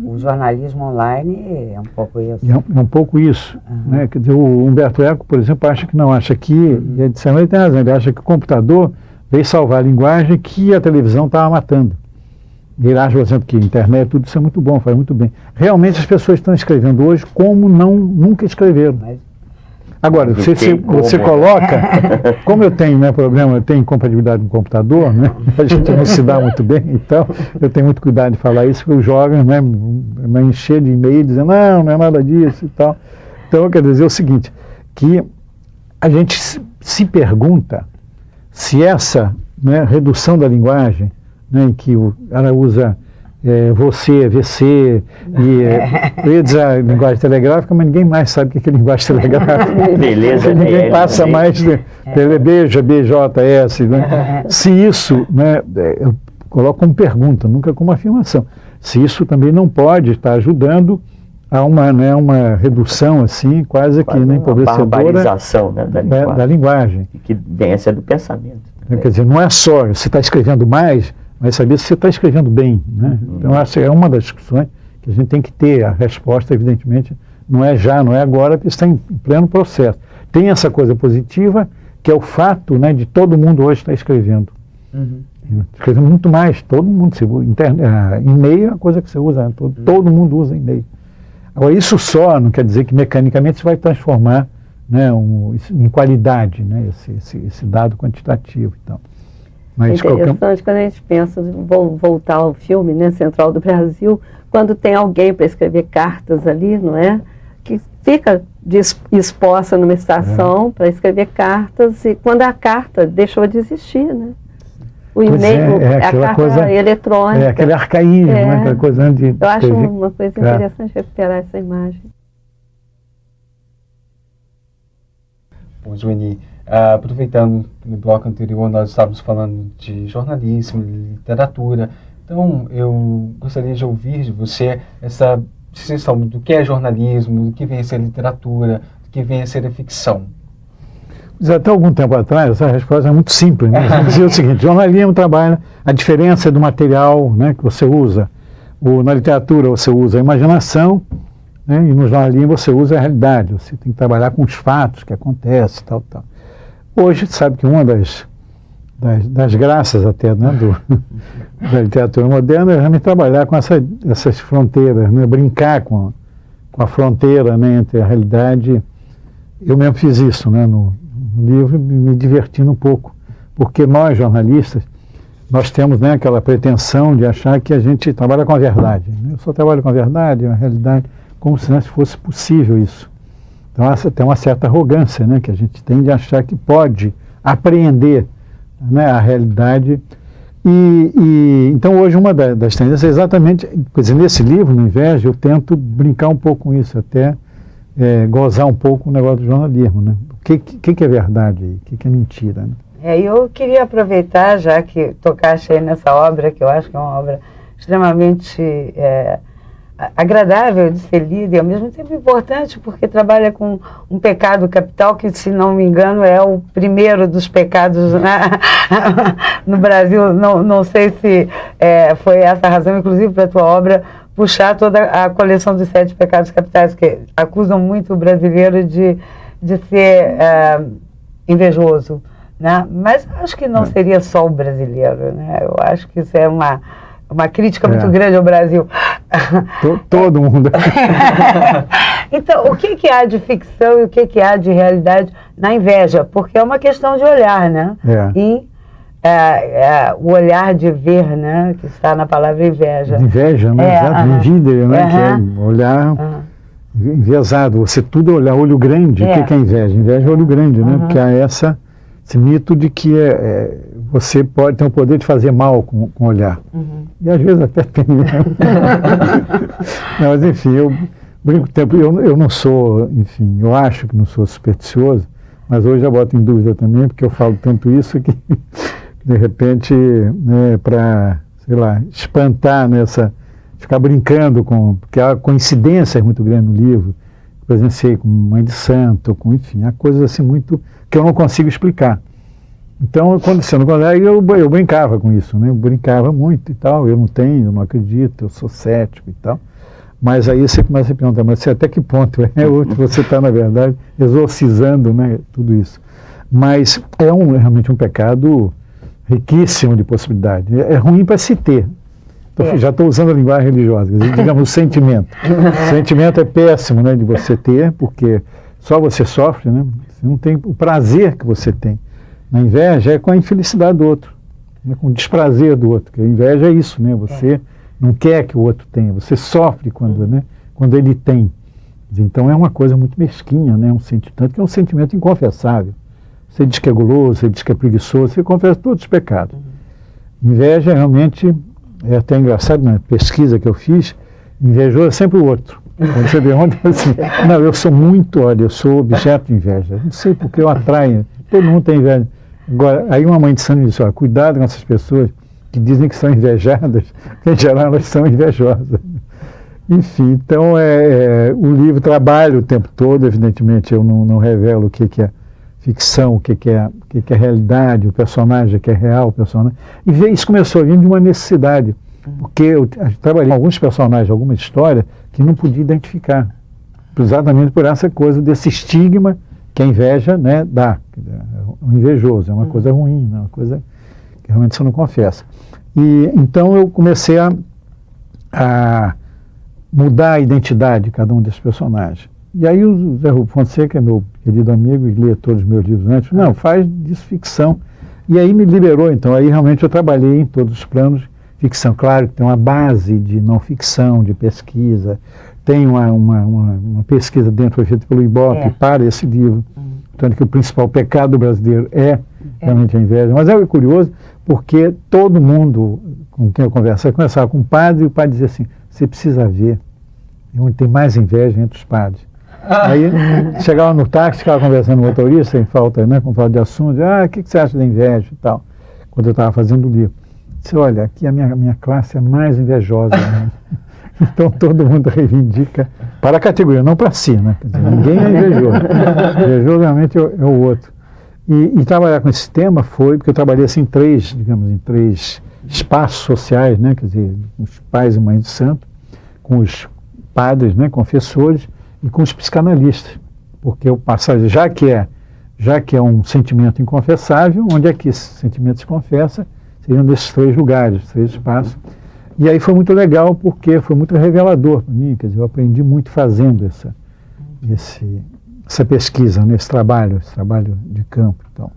S3: O jornalismo online é um pouco isso.
S2: É um pouco isso. Né? Quer dizer, o Humberto Eco, por exemplo, acha que, e ele tem razão, ele acha que o computador veio salvar a linguagem que a televisão estava matando. Ele acha, por exemplo, que a internet, tudo isso é muito bom, faz muito bem. Realmente as pessoas estão escrevendo hoje como nunca escreveram. Agora, você coloca, como eu tenho, né, problema, eu tenho incompatibilidade com o computador, né, a gente não se dá muito bem, então eu tenho muito cuidado de falar isso, porque os jovens, né, me encher de e-mail dizendo, não é nada disso e tal. Então, eu quero dizer o seguinte, que a gente se pergunta se essa, né, redução da linguagem, né, em que ela usa você, VC, eu ia dizer a linguagem telegráfica, mas ninguém mais sabe o que é linguagem telegráfica.
S5: Beleza,
S2: ninguém passa mais de beija, BJS. Né? Se isso, né, eu coloco como pergunta, nunca como afirmação, se isso também não pode estar ajudando a uma redução assim, quase que empobrecedora,
S5: barbarização, né,
S2: da linguagem.
S5: Que vem a ser do pensamento.
S2: Quer dizer, não é só você está escrevendo mais, mas saber se você está escrevendo bem. Né? Então, essa é uma das discussões que a gente tem que ter. A resposta, evidentemente, não é já, não é agora, porque está em pleno processo. Tem essa coisa positiva, que é o fato, né, de todo mundo hoje estar escrevendo. Escrevendo muito mais, todo mundo. E-mail é a coisa que você usa, né? Todo mundo usa e-mail. Agora, isso só não quer dizer que mecanicamente você vai transformar, né, em qualidade, né, esse dado quantitativo. Então. Mas
S4: é interessante quando a gente pensa, vou voltar ao filme, né, Central do Brasil, quando tem alguém para escrever cartas ali, não é? Que fica exposta numa estação para escrever cartas, e quando a carta deixou de existir, né? O e-mail, a carta coisa, eletrônica.
S2: Aquele arcaísmo, né? Aquela coisa de
S4: eu acho uma coisa interessante recuperar essa imagem.
S1: Bom, Joanie, aproveitando no bloco anterior, nós estávamos falando de jornalismo, literatura. Então, eu gostaria de ouvir de você essa distinção do que é jornalismo, do que vem a ser literatura, do que vem a ser a ficção.
S2: Até algum tempo atrás, essa resposta é muito simples. Né? Você dizia o seguinte, jornalismo trabalha a diferença do material, né, que você usa. Na literatura você usa a imaginação, né, e no jornalismo você usa a realidade. Você tem que trabalhar com os fatos que acontecem, tal. Hoje, sabe que uma das graças até, né, da literatura moderna é realmente trabalhar com essas fronteiras, né, brincar com a fronteira, né, entre a realidade. Eu mesmo fiz isso, né, no livro, me divertindo um pouco, porque nós, jornalistas, nós temos, né, aquela pretensão de achar que a gente trabalha com a verdade. Né? Eu só trabalho com a verdade, a realidade, como se não fosse possível isso. Então, tem uma certa arrogância, né, que a gente tem de achar que pode apreender, né, a realidade. Então, hoje, uma das tendências é exatamente, quer dizer, nesse livro, no Inveja, eu tento brincar um pouco com isso, até gozar um pouco o negócio do jornalismo. Né? O que é verdade aí? O que é mentira? Né?
S3: Eu queria aproveitar, já que tocaste aí nessa obra, que eu acho que é uma obra extremamente agradável de ser lida e ao mesmo tempo importante, porque trabalha com um pecado capital que, se não me engano, é o primeiro dos pecados, né? No Brasil. Não sei se foi essa a razão, inclusive, para a tua obra puxar toda a coleção dos 7 pecados capitais, que acusam muito o brasileiro de ser invejoso, né? Mas acho que não seria só o brasileiro, né? Eu acho que isso é uma crítica muito grande ao Brasil.
S2: Todo mundo.
S3: Então, o que há de ficção e o que há de realidade na inveja? Porque é uma questão de olhar, né? E o olhar de ver, né? Que está na palavra inveja.
S2: Inveja, né? Exato. Invídia, né? Que é olhar enviesado. Você tudo é olhar, olho grande. O que é inveja? Inveja é olho grande, né? Porque há esse mito de que você pode ter o poder de fazer mal com o olhar. E às vezes até tem. Não, mas enfim, eu brinco tempo. Eu não sou, enfim, eu acho que não sou supersticioso, mas hoje já boto em dúvida também, porque eu falo tanto isso que de repente, né, para, sei lá, espantar nessa ficar brincando porque há coincidências muito grandes no livro. Presenciei com Mãe de Santo, enfim, há coisas assim muito que eu não consigo explicar. Então, quando você não consegue, eu brincava com isso, né? Eu brincava muito e tal, eu não acredito, eu sou cético e tal. Mas aí você começa a perguntar, mas até que ponto você está, na verdade, exorcizando, né, tudo isso. Mas é realmente um pecado riquíssimo de possibilidades. É ruim para se ter. Já estou usando a linguagem religiosa, digamos, o sentimento. O sentimento é péssimo, né, de você ter, porque só você sofre, né? Você não tem o prazer que você tem. Na inveja é com a infelicidade do outro, né, com o desprazer do outro. Porque a inveja é isso, né? Você não quer que o outro tenha, você sofre quando ele tem. Então é uma coisa muito mesquinha, né? Tanto que é um sentimento inconfessável. Você diz que é guloso, você diz que é preguiçoso, você confessa todos os pecados. Inveja realmente... É até engraçado, na pesquisa que eu fiz, invejoso é sempre o outro. Quando você vê ontem, assim, não, eu sou objeto de inveja. Não sei porque eu atraio, todo mundo tem inveja. Agora, aí uma mãe de santo disse, cuidado com essas pessoas que dizem que são invejadas, porque em geral elas são invejosas. Enfim, então o livro trabalha o tempo todo, evidentemente eu não revelo o que é ficção, o que é realidade, o personagem que é real, o personagem. E isso começou a vir de uma necessidade, porque eu trabalhei com alguns personagens, alguma história, que não podia identificar, exatamente por essa coisa desse estigma que a inveja, né, dá. O invejoso é uma coisa ruim, né, uma coisa que realmente você não confessa. E então eu comecei a mudar a identidade de cada um desses personagens. E aí o Zé Rubens Fonseca, meu querido amigo, e lia todos os meus livros antes, não, faz disso ficção. E aí me liberou, então, aí realmente eu trabalhei em todos os planos. Ficção, claro que tem uma base de não ficção, de pesquisa, tem uma pesquisa dentro, foi feita pelo Ibope para esse livro, tanto que o principal pecado brasileiro é realmente a inveja. Mas é curioso, porque todo mundo com quem eu conversava, começava com o padre, e o padre dizia assim, você precisa ver onde tem mais inveja entre os padres. Aí chegava no táxi, ficava conversando com o motorista, sem falta, né, com falta de assunto, o que você acha da inveja e tal, quando eu estava fazendo o livro. Disse, olha, aqui a minha classe é mais invejosa. Né? Então todo mundo reivindica para a categoria, não para si, né? Quer dizer, ninguém é invejoso. Invejoso realmente é o outro. E trabalhar com esse tema foi, porque eu trabalhei assim em três espaços sociais, né? Quer dizer, os pais e mães de santo, com os padres, né, confessores, e com os psicanalistas, porque o passagem, já que é um sentimento inconfessável, onde é que esse sentimento se confessa? Seriam nesses 3 lugares, 3 espaços. E aí foi muito legal, porque foi muito revelador para mim, quer dizer, eu aprendi muito fazendo essa pesquisa, né, esse trabalho de campo. Então,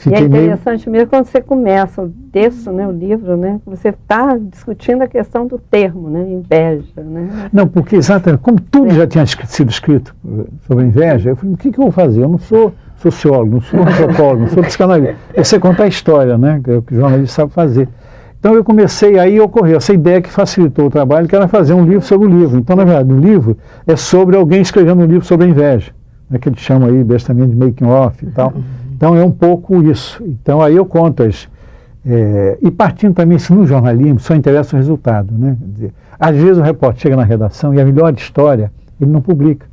S4: e é interessante mesmo quando você começa o texto, né, o livro, né, você está discutindo a questão do termo, né, inveja. Né?
S2: Não, porque exatamente, como tudo já tinha sido escrito sobre a inveja, eu falei, o que eu vou fazer? Eu não sou sociólogo, não sou antropólogo, não sou psicanalista. Eu sei contar a história, né, que é o que o jornalista sabe fazer. Então eu comecei, aí ocorreu essa ideia que facilitou o trabalho, que era fazer um livro sobre o livro. Então, na verdade, o livro é sobre alguém escrevendo um livro sobre a inveja, né, que eles chamam aí bestamente de making off e tal. Então é um pouco isso. Então aí eu conto e partindo também, se no jornalismo só interessa o resultado, né? Quer dizer, às vezes o repórter chega na redação e a melhor história ele não publica.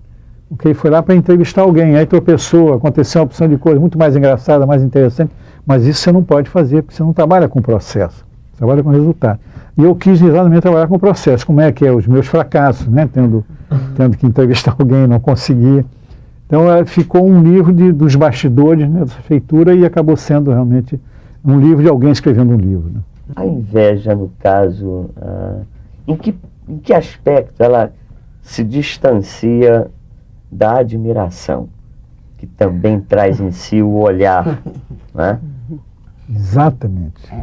S2: Porque ele foi lá para entrevistar alguém, aí tropeçou, aconteceu uma opção de coisa muito mais engraçada, mais interessante, mas isso você não pode fazer, porque você não trabalha com o processo, você trabalha com o resultado. E eu quis exatamente trabalhar com o processo, como é que é os meus fracassos, né? Tendo que entrevistar alguém e não conseguir. Então ficou um livro dos bastidores, né, dessa feitura, e acabou sendo realmente um livro de alguém escrevendo um livro. Né?
S5: A inveja, no caso, em que aspecto ela se distancia da admiração, que também traz em si o olhar, né?
S2: Exatamente.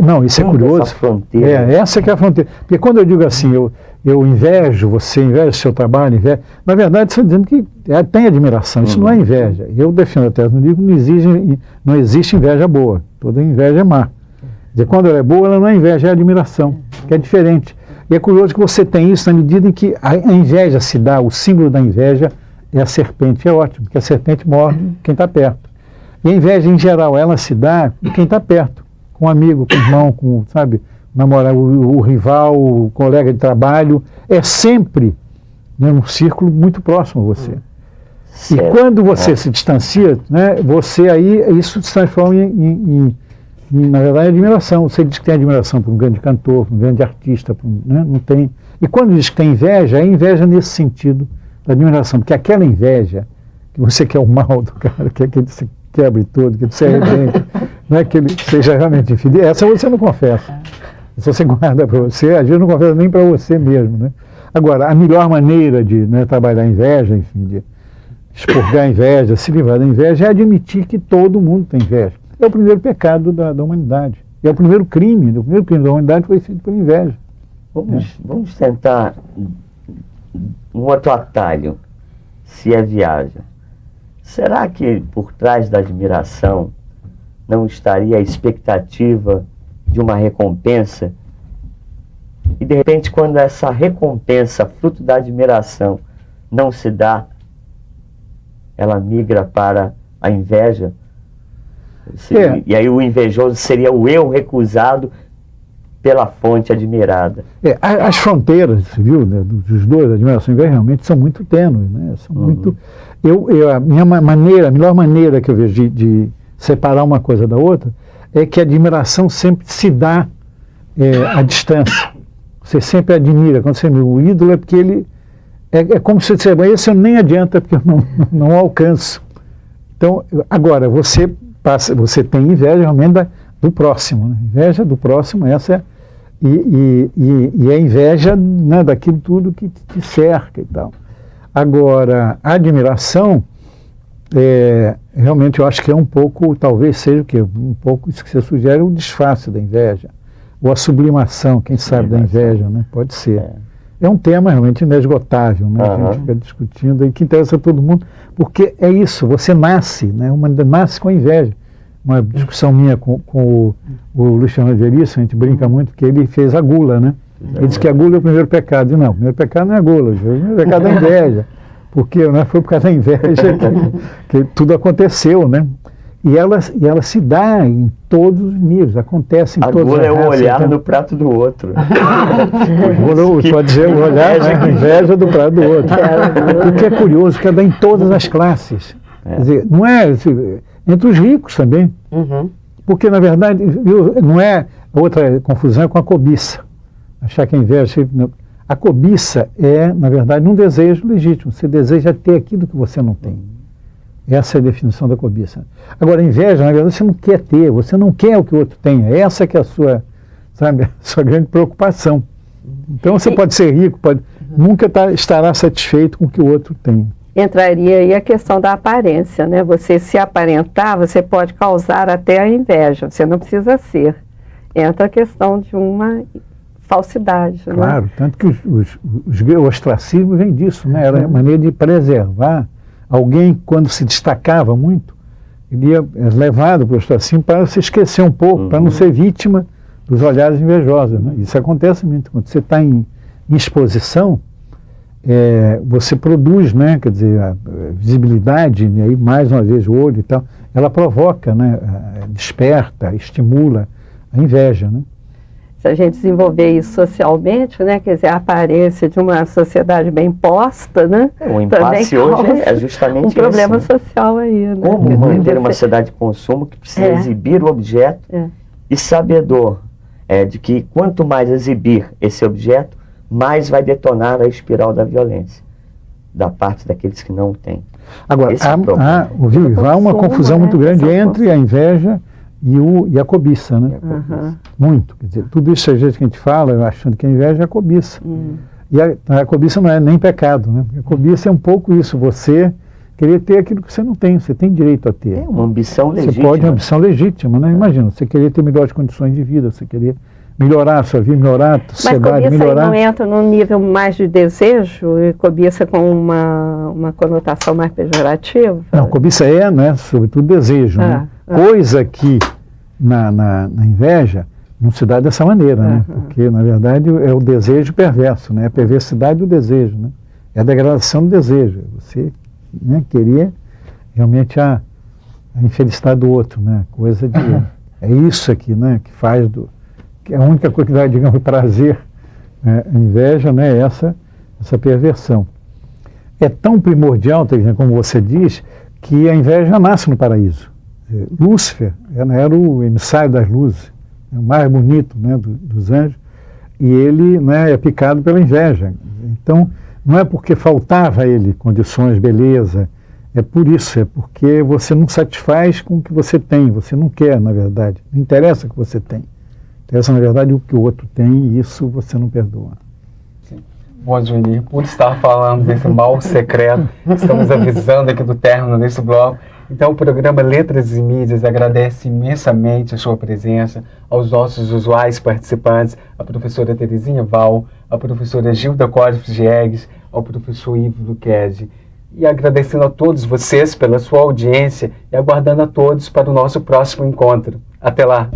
S2: Não, isso é curioso.
S5: Essa fronteira.
S2: Essa que é a fronteira. Porque quando eu digo assim, eu invejo, você inveja o seu trabalho, na verdade você está dizendo que tem admiração, isso não é inveja. Eu defendo até no livro, não existe inveja boa, toda inveja é má. Quer dizer, quando ela é boa, ela não é inveja, é admiração, que é diferente. E é curioso que você tem isso na medida em que a inveja se dá, o símbolo da inveja é a serpente, é ótimo, porque a serpente morde quem está perto. E a inveja, em geral, ela se dá de quem está perto, com um amigo, com um irmão, com, sabe, namorar o rival, o colega de trabalho, é sempre, né, um círculo muito próximo a você.
S5: Certo.
S2: E quando você se distancia, né, você aí, isso se transforma na verdade, admiração. Você diz que tem admiração por um grande cantor, por um grande artista, né, não tem. E quando diz que tem inveja, é inveja nesse sentido da admiração, porque aquela inveja que você quer o mal do cara, que ele se quebre todo, que ele se arrebente, não é que ele seja realmente infeliz, essa você não confessa. Se você guarda para você, às vezes não confessa nem para você mesmo, né? Agora, a melhor maneira de, né, trabalhar a inveja, enfim, de expurgar a inveja, se livrar da inveja, é admitir que todo mundo tem inveja. É o primeiro pecado da humanidade. É o primeiro crime. O primeiro crime da humanidade foi feito por inveja.
S5: Vamos tentar um outro atalho, se é viagem. Será que por trás da admiração não estaria a expectativa de uma recompensa? E de repente, quando essa recompensa, fruto da admiração, não se dá, ela migra para a inveja? E aí o invejoso seria o eu recusado pela fonte admirada.
S2: As fronteiras, viu, né, dos dois, admiração e inveja, realmente são muito tênues, né? São muito. A melhor maneira que eu vejo de separar uma coisa da outra é que a admiração sempre se dá à distância. Você sempre admira. Quando você admira o ídolo, é porque ele. É como se você dissesse, esse eu nem adianta, porque eu não alcanço. Então, agora, você tem inveja realmente do próximo. Né? Inveja do próximo, essa é. E a inveja, né, daquilo tudo que te cerca e tal. Agora, a admiração, realmente eu acho que é um pouco, talvez seja o quê? Um pouco isso que você sugere, o disfarce da inveja. Ou a sublimação, quem sabe, da inveja, né? Pode ser. É um tema realmente inesgotável, né? A gente fica discutindo e que interessa todo mundo, porque é isso, você nasce, né? Uma nasce com a inveja. Uma discussão minha com o Luciano Veríssimo, a gente brinca muito, que ele fez a gula, né? Ele disse que a gula é o primeiro pecado. Não, o primeiro pecado não é a gula, o primeiro pecado é a inveja. Porque, né, foi por causa da inveja que tudo aconteceu, né? E ela se dá em todos os níveis, acontece em todas as raças.
S5: A gula é o olhar no prato do outro.
S2: Pode dizer, o olhar, né, a inveja do prato do outro. O que é curioso, que ela dá em todas as classes. Quer dizer, não é entre os ricos também. Porque, na verdade, não é outra confusão é com a cobiça. Achar que a inveja... A cobiça é, na verdade, um desejo legítimo. Você deseja ter aquilo que você não tem. Essa é a definição da cobiça. Agora, a inveja, na verdade, você não quer ter, você não quer o que o outro tenha. Essa que é a sua, sabe, a sua grande preocupação. Então, você pode ser rico, nunca estará satisfeito com o que o outro tem.
S4: Entraria aí a questão da aparência, né? Você se aparentar, você pode causar até a inveja, você não precisa ser. Entra a questão de uma falsidade.
S2: Claro, né? Tanto que o ostracismo vem disso, né? Era a maneira de preservar alguém, quando se destacava muito, ele ia levado para o ostracismo para se esquecer um pouco, para não ser vítima dos olhares invejosos. Né? Isso acontece muito. Quando você está em exposição, você produz, né, quer dizer, a visibilidade, e aí mais uma vez o olho e tal, ela provoca, né, desperta, estimula a inveja, né?
S4: Se a gente desenvolver isso socialmente, né, quer dizer, a aparência de uma sociedade bem posta, né?
S5: O impasse hoje é justamente
S4: um problema
S5: isso, né?
S4: social aí, né?
S5: Como manter uma sociedade de consumo que precisa exibir o objeto e sabedor de que quanto mais exibir esse objeto, mais vai detonar a espiral da violência da parte daqueles que não têm.
S2: Agora, há uma confusão muito grande entre a inveja e a cobiça, né? Muito. Quer dizer, tudo isso às vezes que a gente fala, achando que a inveja é a cobiça. E a cobiça não é nem pecado, né? A cobiça é um pouco isso, você querer ter aquilo que você não tem, você tem direito a ter.
S5: É uma ambição legítima.
S2: Você pode, uma ambição legítima, né? Imagina, você querer ter melhores condições de vida, você querer melhorar a sua vida, melhorar a sociedade,
S4: mas
S2: melhorar...
S4: Mas cobiça não entra num nível mais de desejo, e cobiça com uma conotação mais pejorativa?
S2: Não, cobiça né, sobretudo desejo, né? Coisa que na inveja não se dá dessa maneira, né? Porque, na verdade, é o desejo perverso, né? É a perversidade do desejo, né? É a degradação do desejo. Você, né, querer realmente a infelicidade do outro, né? Coisa de... É isso aqui, né? Que faz que a única coisa que dá, digamos, prazer, a inveja, né, é essa perversão. É tão primordial, como você diz, que a inveja nasce no paraíso. Lúcifer era o emissário das luzes, o mais bonito, né, dos anjos, e ele, né, é picado pela inveja. Então, não é porque faltava a ele condições, beleza, é por isso, é porque você não satisfaz com o que você tem, você não quer, na verdade, não interessa o que você tem. Interessa, na verdade, o que o outro tem, e isso você não perdoa.
S1: Bom, Johnny, por estar falando desse mal secreto, estamos avisando aqui do término desse bloco. Então, o programa Letras e Mídias agradece imensamente a sua presença, aos nossos usuais participantes, a professora Terezinha Val, a professora Gilda Cosmes Diegues, ao professor Ivo Luquezzi. E agradecendo a todos vocês pela sua audiência e aguardando a todos para o nosso próximo encontro. Até lá!